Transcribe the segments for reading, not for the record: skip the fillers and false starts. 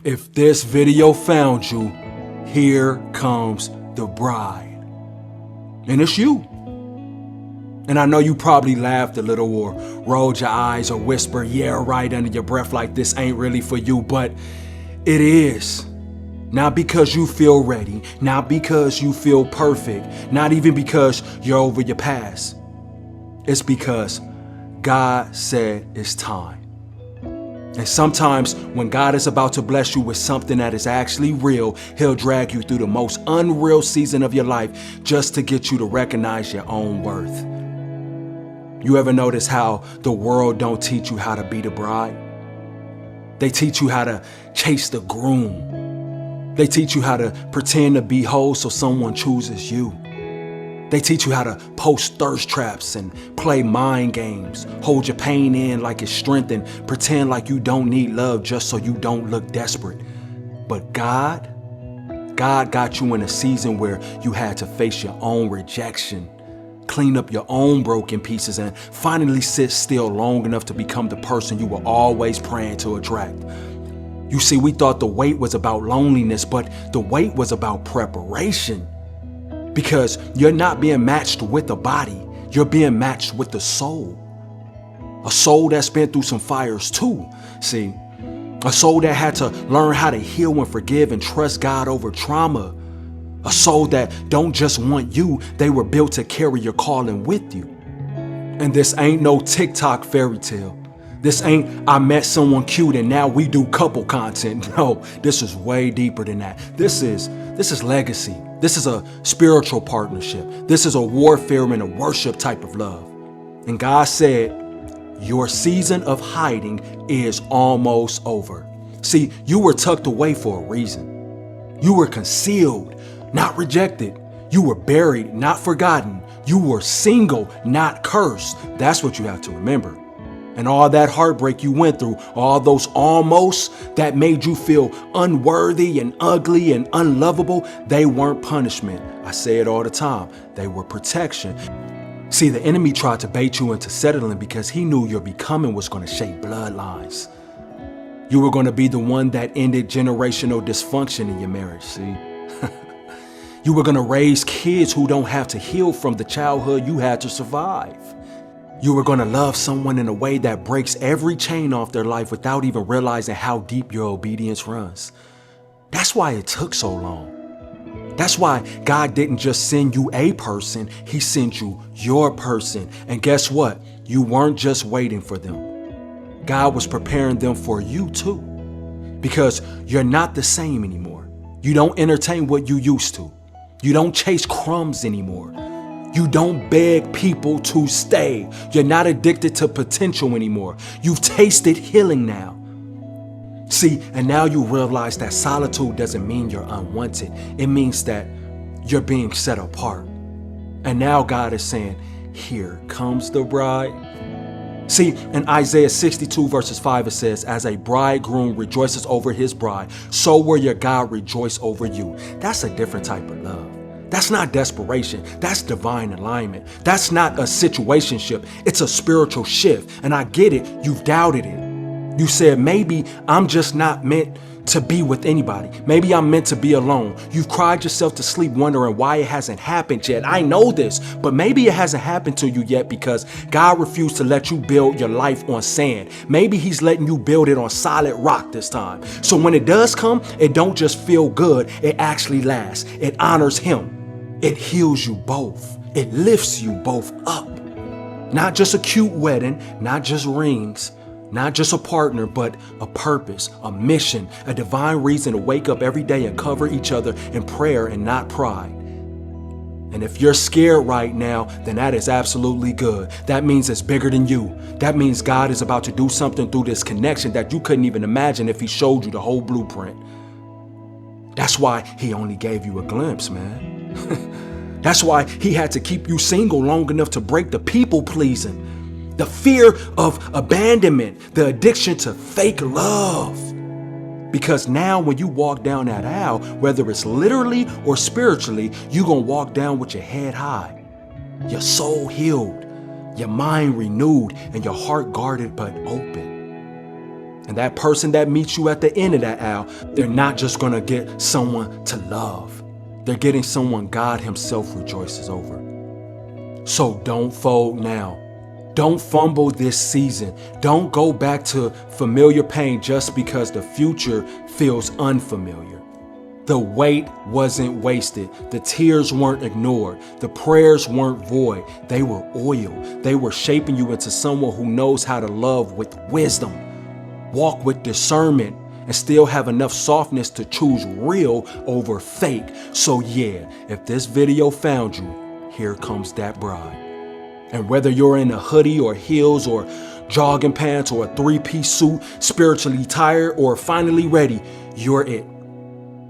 If this video found you, here comes the bride. And it's you. And I know you probably laughed a little or rolled your eyes or whispered, yeah, right, under your breath like this ain't really for you, but it is. Not because you feel ready, not because you feel perfect, not even because you're over your past. It's because God said it's time. And sometimes when God is about to bless you with something that is actually real, he'll drag you through the most unreal season of your life just to get you to recognize your own worth. You ever notice how the world don't teach you how to be the bride? They teach you how to chase the groom. They teach you how to pretend to be whole so someone chooses you. They teach you how to post thirst traps and play mind games, hold your pain in like it's strength and pretend like you don't need love just so you don't look desperate. But God got you in a season where you had to face your own rejection, clean up your own broken pieces, and finally sit still long enough to become the person you were always praying to attract. You see, we thought the wait was about loneliness, but the wait was about preparation. Because you're not being matched with a body, you're being matched with the soul. A soul that's been through some fires too. See, a soul that had to learn how to heal and forgive and trust God over trauma. A soul that don't just want you, they were built to carry your calling with you. And this ain't no TikTok fairy tale. This ain't I met someone cute and now we do couple content. No, this is way deeper than that. This is legacy. This is a spiritual partnership. This is a warfare and a worship type of love. And God said, your season of hiding is almost over. See, you were tucked away for a reason. You were concealed, not rejected. You were buried, not forgotten. You were single, not cursed. That's what you have to remember. And all that heartbreak you went through, all those almost that made you feel unworthy and ugly and unlovable, they weren't punishment. I say it all the time. They were protection. See, the enemy tried to bait you into settling because he knew your becoming was going to shape bloodlines. You were going to be the one that ended generational dysfunction in your marriage, see? You were going to raise kids who don't have to heal from the childhood you had to survive. You were going to love someone in a way that breaks every chain off their life without even realizing how deep your obedience runs. That's why it took so long. That's why God didn't just send you a person, he sent you your person. And guess what? You weren't just waiting for them. God was preparing them for you too. Because you're not the same anymore. You don't entertain what you used to. You don't chase crumbs anymore. You don't beg people to stay. You're not addicted to potential anymore. You've tasted healing now. See, and now you realize that solitude doesn't mean you're unwanted. It means that you're being set apart. And now God is saying, here comes the bride. See, in Isaiah 62 verses 5, it says, as a bridegroom rejoices over his bride, so will your God rejoice over you. That's a different type of love. That's not desperation. That's divine alignment. That's not a situationship. It's a spiritual shift. And I get it. You've doubted it. You said, maybe I'm just not meant to be with anybody. Maybe I'm meant to be alone. You've cried yourself to sleep wondering why it hasn't happened yet. I know this, but maybe it hasn't happened to you yet because God refused to let you build your life on sand. Maybe he's letting you build it on solid rock this time. So when it does come, it don't just feel good. It actually lasts. It honors him. It heals you both. It lifts you both up. Not just a cute wedding, not just rings, not just a partner, but a purpose, a mission, a divine reason to wake up every day and cover each other in prayer and not pride. And if you're scared right now, then that is absolutely good. That means it's bigger than you. That means God is about to do something through this connection that you couldn't even imagine if he showed you the whole blueprint. That's why he only gave you a glimpse, man. That's why he had to keep you single long enough to break the people pleasing, the fear of abandonment, the addiction to fake love. Because now when you walk down that aisle, whether it's literally or spiritually, you're going to walk down with your head high, your soul healed, your mind renewed, and your heart guarded but open. And that person that meets you at the end of that aisle, they're not just going to get someone to love. They're getting someone God himself rejoices over. So don't fold now. Don't fumble this season. Don't go back to familiar pain just because the future feels unfamiliar. The wait wasn't wasted. The tears weren't ignored. The prayers weren't void. They were oil. They were shaping you into someone who knows how to love with wisdom, walk with discernment, and still have enough softness to choose real over fake. So yeah, if this video found you, here comes that bride. And whether you're in a hoodie or heels or jogging pants or a three-piece suit, spiritually tired or finally ready, you're it.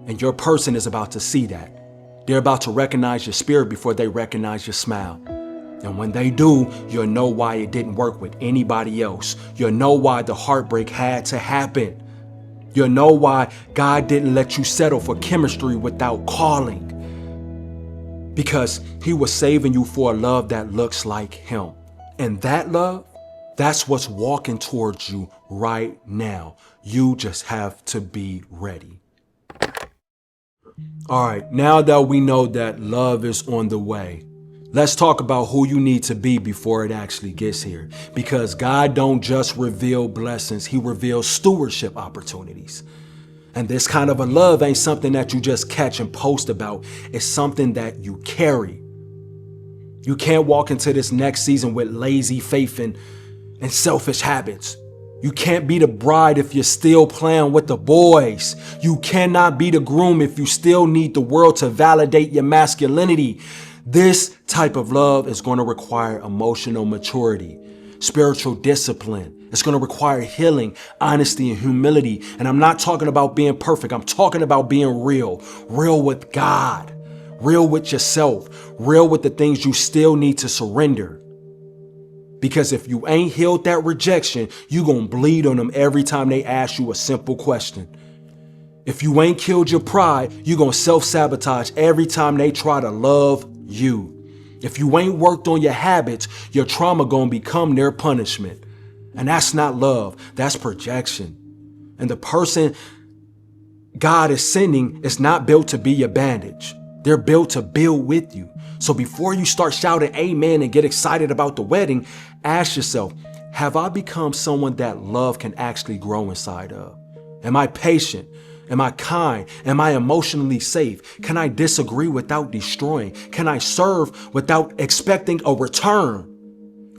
And your person is about to see that. They're about to recognize your spirit before they recognize your smile. And when they do, you'll know why it didn't work with anybody else. You'll know why the heartbreak had to happen. You'll know why God didn't let you settle for chemistry without calling. Because he was saving you for a love that looks like him. And that love, that's what's walking towards you right now. You just have to be ready. All right, now that we know that love is on the way, let's talk about who you need to be before it actually gets here. Because God don't just reveal blessings, he reveals stewardship opportunities. And this kind of a love ain't something that you just catch and post about. It's something that you carry. You can't walk into this next season with lazy faith and selfish habits. You can't be the bride if you're still playing with the boys. You cannot be the groom if you still need the world to validate your masculinity. This type of love is going to require emotional maturity, spiritual discipline. It's going to require healing, honesty, and humility. And I'm not talking about being perfect. I'm talking about being real with God, real with yourself, real with the things you still need to surrender. Because if you ain't healed that rejection, you're going to bleed on them every time they ask you a simple question. If you ain't killed your pride, you're going to self-sabotage every time they try to love you. If you ain't worked on your habits, your trauma going to become their punishment. And that's not love, that's projection. And the person God is sending is not built to be your bandage. They're built to build with you. So before you start shouting amen and get excited about the wedding, ask yourself, have I become someone that love can actually grow inside of? Am I patient? Am I kind? Am I emotionally safe? Can I disagree without destroying? Can I serve without expecting a return?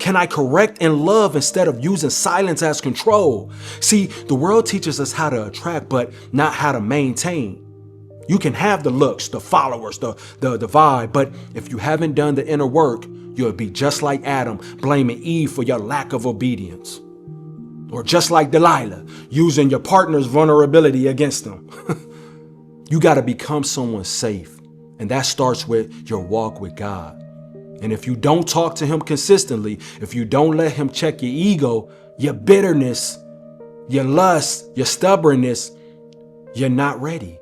Can I correct and love instead of using silence as control? See, the world teaches us how to attract, but not how to maintain. You can have the looks, the followers, the vibe, but if you haven't done the inner work, you'll be just like Adam, blaming Eve for your lack of obedience. Or just like Delilah, using your partner's vulnerability against them. You got to become someone safe, and that starts with your walk with God. And if you don't talk to him consistently, if you don't let him check your ego, your bitterness, your lust, your stubbornness, you're not ready.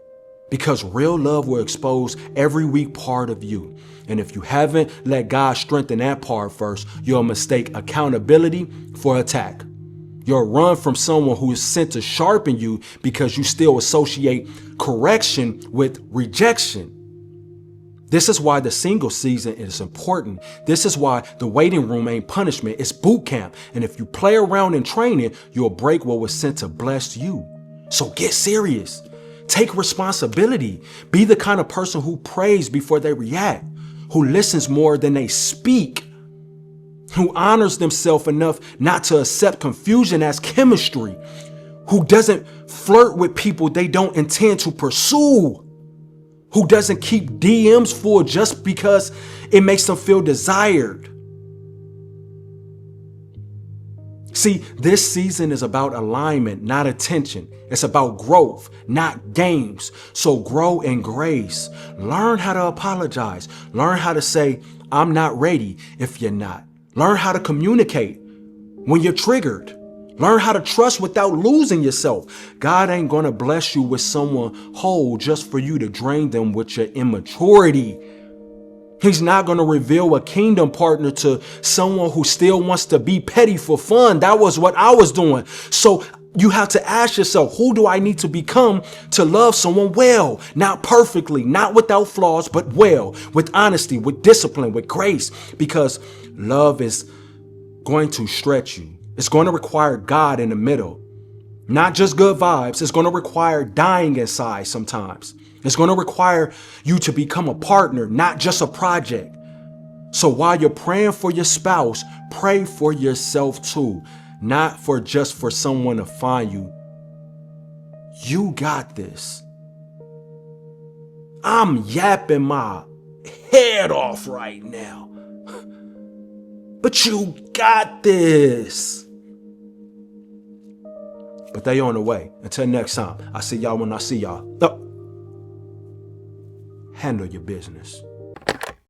Because real love will expose every weak part of you. And if you haven't let God strengthen that part first, you'll mistake accountability for attack. You'll run from someone who is sent to sharpen you because you still associate correction with rejection. This is why the single season is important. This is why the waiting room ain't punishment, it's boot camp. And if you play around in training, you'll break what was sent to bless you. So get serious. Take responsibility. Be the kind of person who prays before they react, who listens more than they speak, who honors themselves enough not to accept confusion as chemistry, who doesn't flirt with people they don't intend to pursue, who doesn't keep DMs full just because it makes them feel desired. See, this season is about alignment, not attention. It's about growth, not games. So grow in grace. Learn how to apologize. Learn how to say, I'm not ready if you're not. Learn how to communicate when you're triggered. Learn how to trust without losing yourself. God ain't going to bless you with someone whole just for you to drain them with your immaturity. He's not going to reveal a kingdom partner to someone who still wants to be petty for fun. That was what I was doing. So You have to ask yourself, who do I need to become to love someone well? Not perfectly, not without flaws, but well, with honesty, with discipline, with grace, because love is going to stretch you. It's going to require God in the middle, not just good vibes. It's going to require dying inside sometimes. It's going to require you to become a partner, not just a project. So while you're praying for your spouse, pray for yourself too, not for just for someone to find you. You got this. I'm yapping my head off right now, but you got this. But they on the way. Until next time, I see y'all when I see y'all. Handle your business.